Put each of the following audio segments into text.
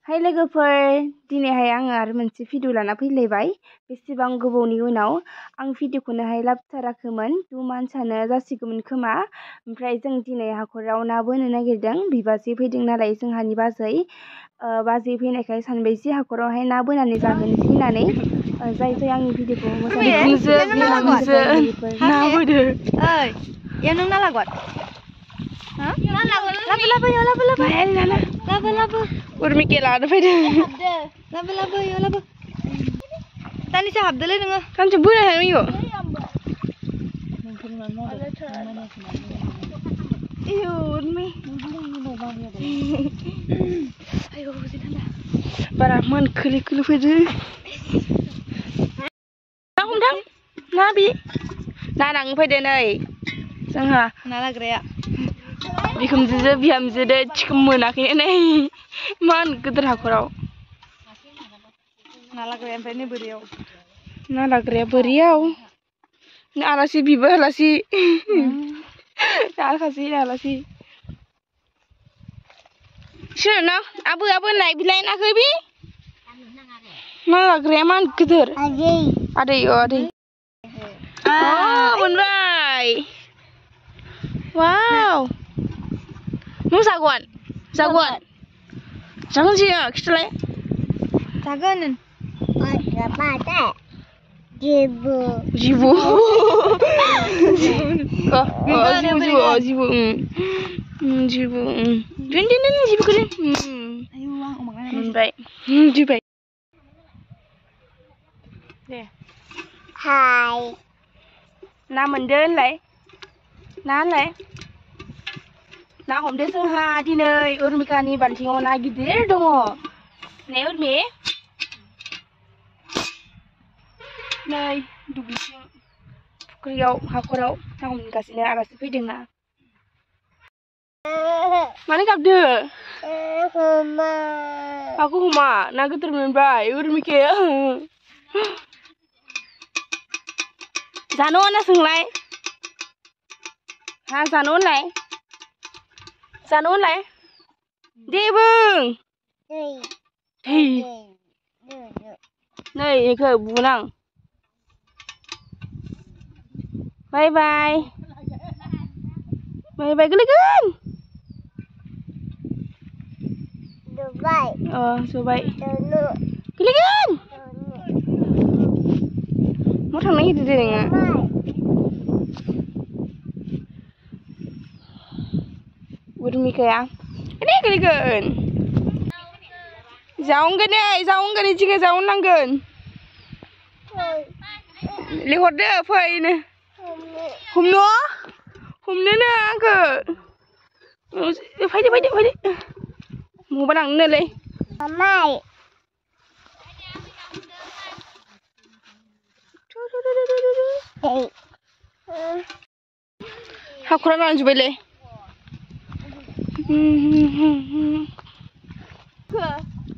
हाय लोगोफोर दिनैहाय आङो आरो मोनसे भिडिअ लाना फैलायबाय बेसेबां गोबावनि उनाव आं भिडिअखौनोहाय लाबोथाराखैमोन 2 मान्थ्सआनो जासिगौमोन खोमा ओमफ्राय जों दिनै हाखराव ना बोनो नागिरदों बिबाजै फैदों नालाय जोंहानि बाजै फैनायखाय सानबाय जि हाखरावहाय ना बोनानै जाहोनोसै होननानै जाय आंनि भिडिअखौ मोजां ना बोदो ओइ या नों ना लागोन लाबो उर्मिके लाना फैदों लाबो दानिसो हाबदोलै नोङो सानसे बोनो हायो बारा मन खोलो फैदो ना हमदां ना बि ना लांनो फैदो नै जोंहा ना लाग्राया बिखुनजोजो बिहामजोदो थिखोनो मोनाखै नै मान गोदोर हाखराव ना लाग्राया ओमफ्राय नै बोरियाव ना लाग्राया बोरियाव आलासि बिबो आलासि आलासि सोरना आबो होनलाय बिलाय नाखै बि ना लाग्राया मान गोदोर आदै मोनबाय वाव नों जागोन जियो खिथालाय जागोन जिबु जिबु मोनबाय दिबाय दे हाय ना मोनदो होनलाय ना हमदो जोंहा दिनै उर्मिकानि बाल्थिङाव ना गिदिर दङ ने उर्मि नै दुब्लिथिं फुख्रियाव हाखराव ना हमगासिनो आलासि फैदोंना मानो गाबदो माखौ हमा ना गिदिर मोनबाय उर्मिके जानो ना सोंलाय हा जानो होनलाय दे बुं नै इखो बुनां बाय गोलैगोन जबाय गोलैगोन मा थांनो नागिरदों दे नोङो उर्मिकाया गोलैगोन जावंगोन इथिंगा जावनांगोन लिंहरदो फैनो हमनोनो आंखो फैदो मबा लांनोलै हाखरा रानजोब्बायलै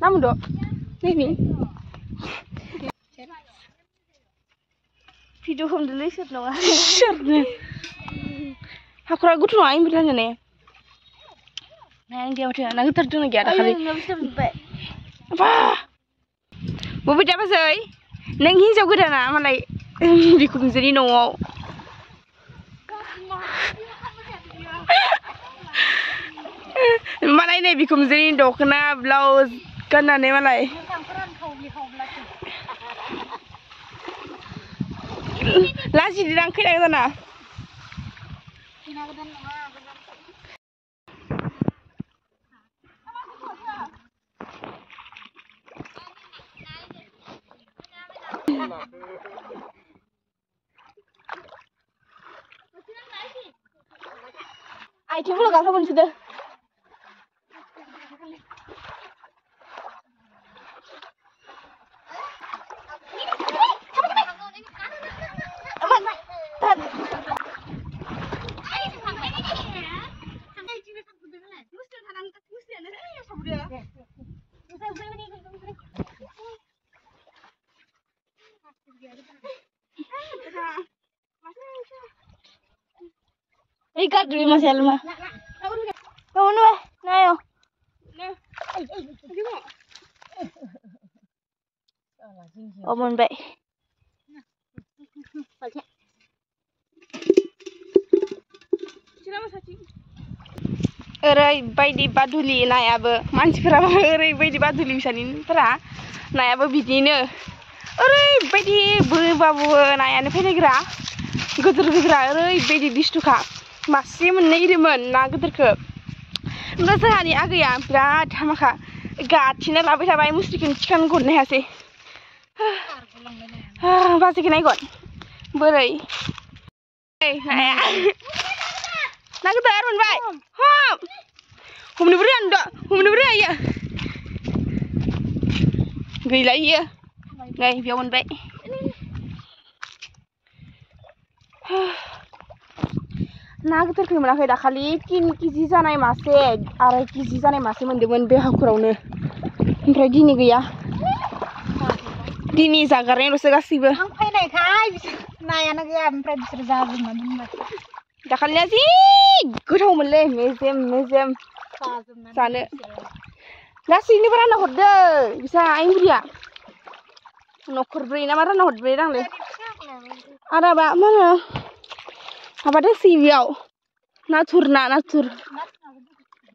ना मोनद' नैनि भिडिअ खालामदोलै सोरनो हाखरा गोथौ नङा इनिफ्राय थांगोन गैया माथो ना गोथार दंना गैया दाखालि बबे बाजै नों हिन्जाव गोदाना मालाय बिखुनजोनि न'आव मालाय नै बिखुनजोनि दख'ना ब्लाउज गाननानै मालाय लाजिदों खैना गोदाना आइथिंफोराव गाखो मोनसोदो Ikat dulu Mas Elma. Kamu nih, nayo. अ मोनबाय ओरैबायदि बादुलि नायाबो मानसिफोराबो ओरैबायदि बादुलि बिसानिफोरा नायाबो बिदिनो ओरैबायदि बोबाबो नायानो फैनायग्रा गोदोर गोदोरा ओरैबायदि दुस्थुखा मासे मोननै इरिमोन ना गोदोरखो ओमफ्राय जोंहानि आगैया बिराद हामाखा गाथिना लाबाय थाबाय मुस्रिखौनो थिखांनो गरनो हायासै बाजैखौ नायगोन बोरै नाया ना गोदोर मोनबाय हमनोबो रोङा हमनोबो रोङा इयो गैला इयो नै बेयाव मोनबाय ना गोदोरखौ मोनाखै दाखालि 3 केजि जानाय मासे 2.5 केजि जानाय मासे मोनदोंमोन बे हाखरावनो ओमफ्राय दिनै गैया दिनै जागारनायल'सो गासैबो आं फैनायखाय नायानो गैया ओमफ्राय बिसोर जाजोबना दोनबाय दाखालिना जि गोथावमोनलै मेजेम मेजेम जानो गासैनोबो रानना हरदो बिसा आइ बुरिया न'खरब्रै ना मा रानना हरबाय दांलै आदाबा मा होनो माबादों बेयाव नाथुर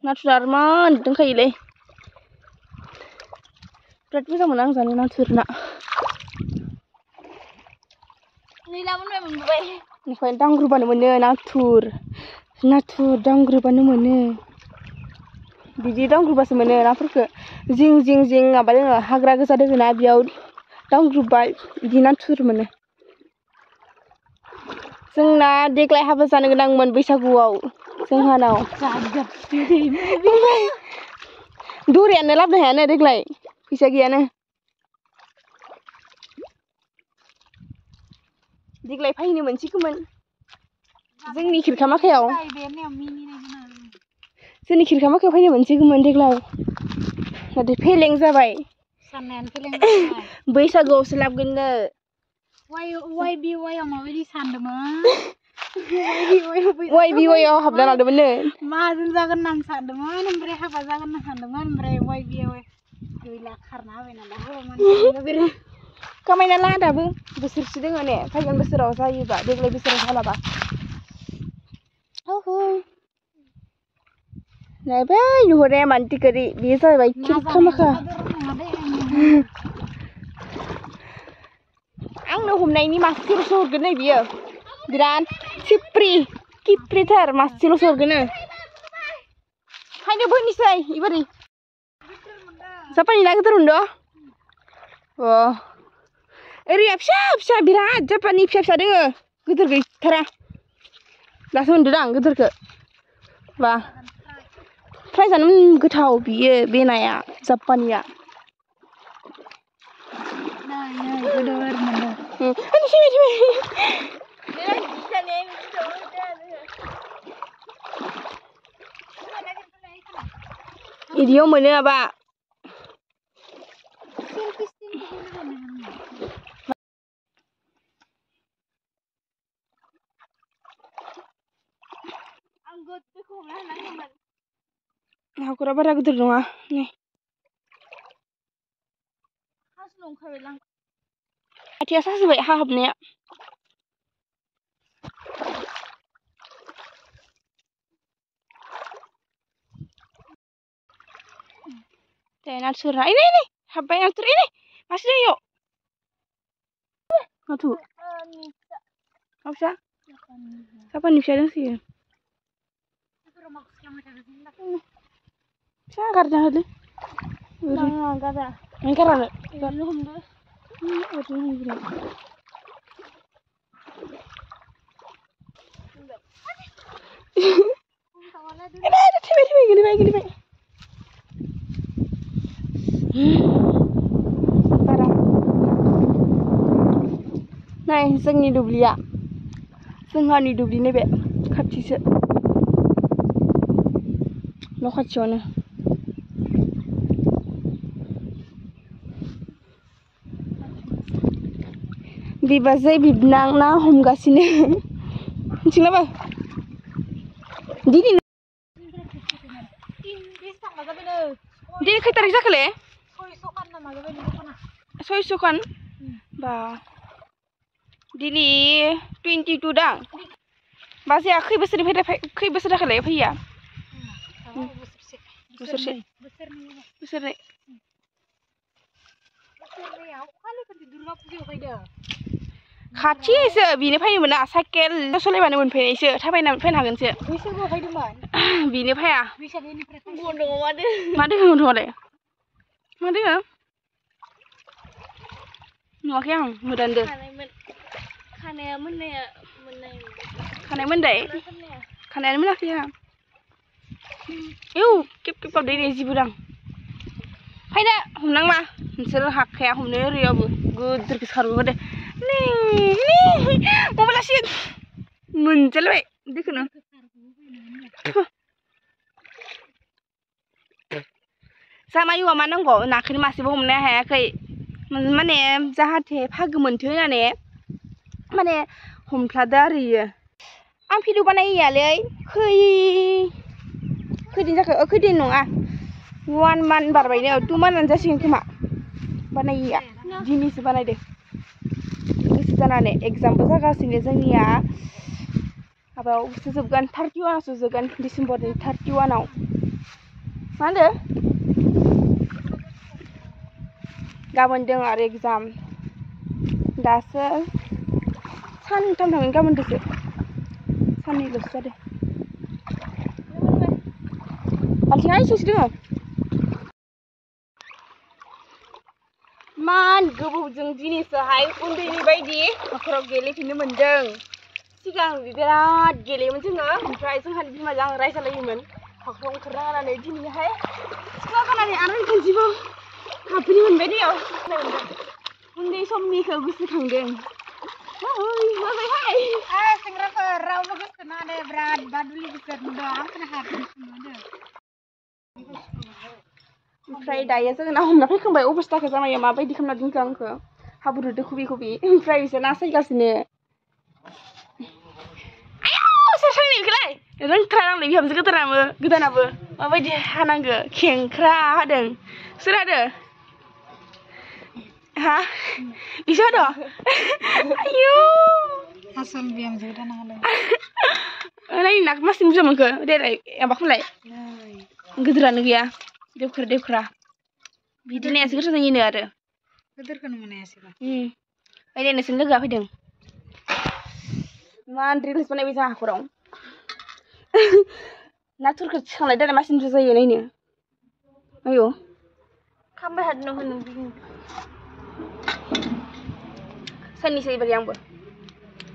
नाथुरारमोन दंखायोलै बिराद मोजां मोनो आं जानो नाथुर ना मोनबोबाय ओमफ्राय दांग्रोबानो मोनो नाथुर दांग्रोबानो मोनो बिदि दांग्रोबासो मोनो नाफोरखौ जिं माबा दोङो हाग्रा गोजा दोङो ना बेयाव दांग्रोबाय बिदि नाथुर मोनो जोंना देग्लाय हाबा जानो गोनांमोन बैसागुआव जोंहानाव दरियानो लाबोनो हायानो देग्लाय फैसा गैयानो देग्लाय फैनो मोनसिगौमोन जोंनि खिरखामाखायाव फैनो मोनसिगौमोन देग्लाय नाथाय फेलें जाबाय बैसागुआवसो लाबोगोननो वाइआव माबायदि सानदोंमोन वाइआव हाबना लादोंमोननो माजों जागोन होनना सानदोंमोन ओमफ्राय हाबा जागोन होनना सानदोंमोन ओमफ्राय वाइआव गैला खारना होबाय नालाय हाबा मानसि खामायना ला दाबो बोसोरसे दोङो ने फैगोन बोसोराव जायोबा देग्लाय बोसोराव जालाबा नायबाय नुहुरनाया मानटिकरि बेयो जाबाय खिरखामाखा आंनो हमनायनि मासेल'सो हरगोन नै बियो बिराद किप्रिथार मासेल'सो हरगोन खायनो बोनोसै इबारै जापानि ना गिदिर मोनदों ओरैया फिसा बिराद जापानि फिसा दोङो गिदिर गैथारा दासो मोनदों आं गिदिरखौ बा फ्राय जानो गोथाव बियो बे नाया जापानिया इदियाव मोनो आबा हाखरा बारा गिदिर नङा नै आथिया साजोबबाय हा हाबनाया दे नाथुरा नै हाबबाय नाथुर मासे जायो नाथुर मा फिसा जापानि फिसा दंसोयो फिसा गारना होलै गारा गारनो हमदो गोलैबाय बारा नाय जोंनि दुब्लिया जोंहानि दुब्लि नैबे खाथिसो न' खाथियावनो बिबाजै बिबनां ना हमगासिनो मिथिलाबा दिनै खै तारिख जाखोले 600 खान बा दिनै 22 दां बाजैया खै बोसोर जाखोलाय फैया बोसोरसे बोसोरनै खाथिसो बिनो फैयोमोन ना साइकेल सालायबानो मोनफैनायसो थाबायना फैनो हागोनसो बैसोरबो फैदोंमोन बिनो फैया बैसागोनिफ्राय मा दोङो गथ'आलाय मा दोङो नुवाखै आं मोदानदो खानाया खानाय मोनदाय खानायानो मोनाखै आं इउ केब गाबदों नै जिबोदां फायदा हमनांला नोंसोर हाखाया हमनो ओरैयावबो गोदोरखौसो खारबोदो मबाइलासो मोनजालायबाय दैखौनो जामायुआ मा नांगौ नाखौनो मासेबो हमनो हायाखै माने जाहाथे फागो मोनथो होननानै माने हमफ्लादो आरो इयो आं भिडिअ बानायैयालै खैदिन जाखो खैदिन नङा 1 मान्थ बारबायनो 2 मान्थानो जासिगोन खोमा बानायैया दिनैसो बानायदो गोसो जानानै एग्जामबो जागासिनो जोंनिया माबायावसो जोबगोन 31आवसो जोबगोन डिसेम्बरनि 31आव मा होनदो गाबोन दं आरो एग्जाम दासो सानथाम थांगोन गाबोनदोसो साननैल'सो जादों बाल्थिङा एसेसो दोङो मान गोबावजों दिनैसोहाय उन्दैनि बायदि हाखराव गेलेफिननो मोन्दों सिगां बिराद गेलेयोमोन जोङो ओमफ्राय जोंहानि बिमाजों आं रायजालायोमोन हाखराव ओंखारना होनानै दिनैहाय सिख्ला जानानै आरो खनसेबाव हाबफैनो मोनबाय दैयाव उन्दै समनिखौ गोसोखांदों माबायहाय सेंग्राफोर रावबो गोसोनानै बिराद बादुलि बिसोर नुदों आंखौनो हाबदों ओमफ्राय दायो जोङो ना हमना फैखांबाय अबस्थाखौ जामायो माबायदि खालामना दोनखो आंखौ हाब्रुदो खुबि ओमफ्राय बिसोर ना सायगासिनो आयौ सोर सायनो बेखौलाय रोंथारा नांलाय बिहामजो गोदानाबो माबायदि हानांगो खेंख्रा हादों सोर हादों हा बिसो हादों आयौ आसल बिहामजो गोदान हादों नायनि नाखौ मासिन बुरजा मोनखो देलाय माबाखौलाय गिदिरानो गैया देवख्रा बिदि नायासो गोथाव जायोनो आरो गिदिरखौनो मोनायासैबा ओइ नोंसोरनि लोगोआ फैदों मान रिल्स बानायबाय जों हाखराव नाथुरखौ थिखांलाय दाना मासिन बुरजा जायो नायनो आयौ खामबाय हादों होनो सोरनिसो एबारै आंबो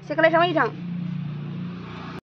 सेखालाय थांबाय थां